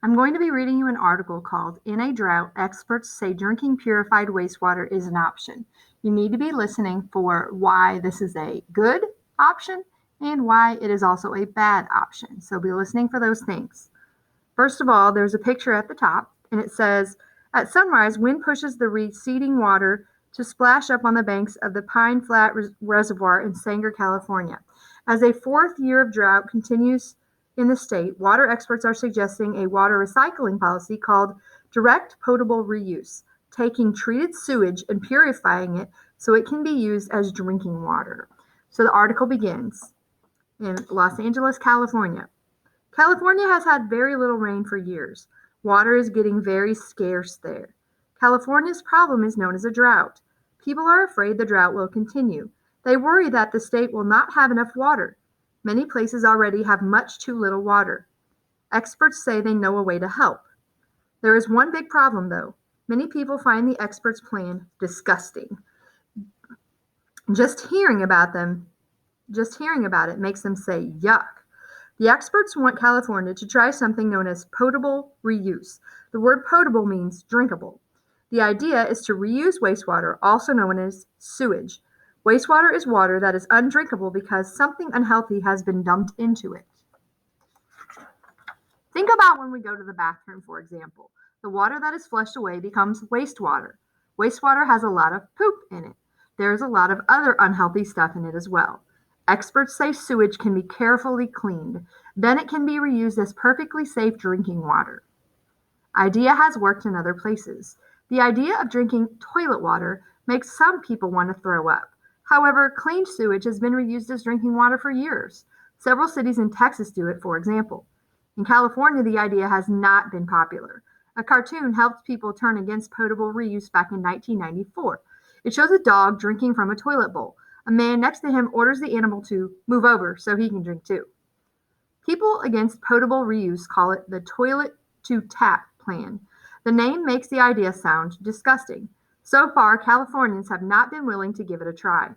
I'm going to be reading you an article called In a Drought, Experts Say Drinking Purified Wastewater is an Option. You need to be listening for why this is a good option and why it is also a bad option. So be listening for those things. First of all, there's a picture at the top, and it says, at sunrise, wind pushes the receding water to splash up on the banks of the Pine Flat Reservoir in Sanger, California. As a fourth year of drought continues in the state, water experts are suggesting a water recycling policy called direct potable reuse, taking treated sewage and purifying it so it can be used as drinking water. So the article begins in Los Angeles, California. California has had very little rain for years. Water is getting very scarce there. California's problem is known as a drought. People are afraid the drought will continue. They worry that the state will not have enough water. Many places already have much too little water. Experts say they know a way to help. There is one big problem, though. Many people find the experts' plan disgusting. Just hearing about it makes them say, yuck. The experts want California to try something known as potable reuse. The word potable means drinkable. The idea is to reuse wastewater, also known as sewage. Wastewater is water that is undrinkable because something unhealthy has been dumped into it. Think about when we go to the bathroom, for example. The water that is flushed away becomes wastewater. Wastewater has a lot of poop in it. There's a lot of other unhealthy stuff in it as well. Experts say sewage can be carefully cleaned. Then it can be reused as perfectly safe drinking water. Idea has worked in other places. The idea of drinking toilet water makes some people want to throw up. However, cleaned sewage has been reused as drinking water for years. Several cities in Texas do it, for example. In California, the idea has not been popular. A cartoon helped people turn against potable reuse back in 1994. It shows a dog drinking from a toilet bowl. A man next to him orders the animal to move over so he can drink too. People against potable reuse call it the toilet to tap plan. The name makes the idea sound disgusting. So far, Californians have not been willing to give it a try.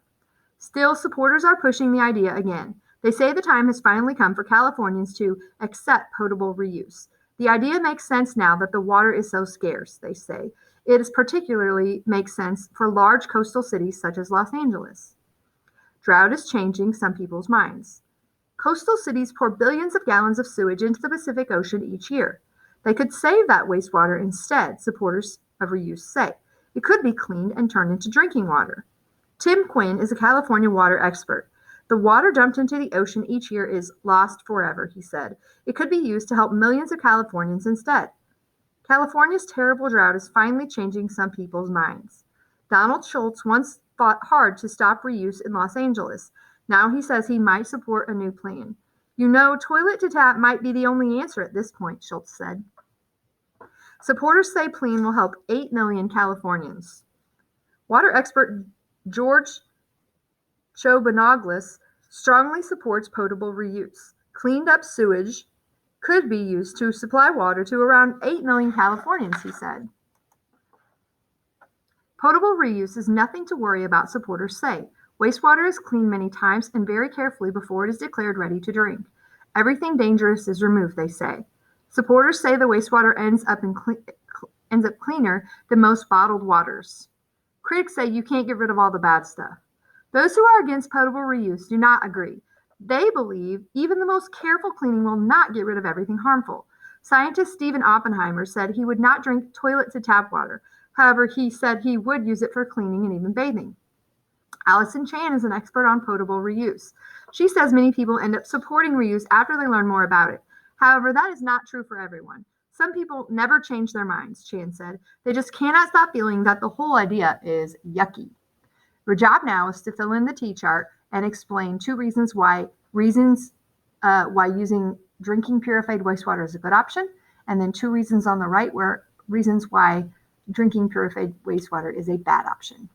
Still, supporters are pushing the idea again. They say the time has finally come for Californians to accept potable reuse. The idea makes sense now that the water is so scarce, they say. It is particularly makes sense for large coastal cities such as Los Angeles. Drought is changing some people's minds. Coastal cities pour billions of gallons of sewage into the Pacific Ocean each year. They could save that wastewater instead, supporters of reuse say. It could be cleaned and turned into drinking water. Tim Quinn is a California water expert. The water dumped into the ocean each year is lost forever, he said. It could be used to help millions of Californians instead. California's terrible drought is finally changing some people's minds. Donald Schultz once fought hard to stop reuse in Los Angeles. Now he says he might support a new plan. You know, toilet to tap might be the only answer at this point, Schultz said. Supporters say plan will help 8 million Californians. Water expert George Chobanoglis strongly supports potable reuse. Cleaned up sewage could be used to supply water to around 8 million Californians, he said. Potable reuse is nothing to worry about, supporters say. Wastewater is cleaned many times and very carefully before it is declared ready to drink. Everything dangerous is removed, they say. Supporters say the wastewater ends up cleaner than most bottled waters. Critics say you can't get rid of all the bad stuff. Those who are against potable reuse do not agree. They believe even the most careful cleaning will not get rid of everything harmful. Scientist Stephen Oppenheimer said he would not drink toilet to tap water. However, he said he would use it for cleaning and even bathing. Allison Chan is an expert on potable reuse. She says many people end up supporting reuse after they learn more about it. However, that is not true for everyone. Some people never change their minds, Chan said. They just cannot stop feeling that the whole idea is yucky. Your job now is to fill in the T-chart and explain reasons why using drinking purified wastewater is a good option, and then 2 reasons on the right where reasons why drinking purified wastewater is a bad option.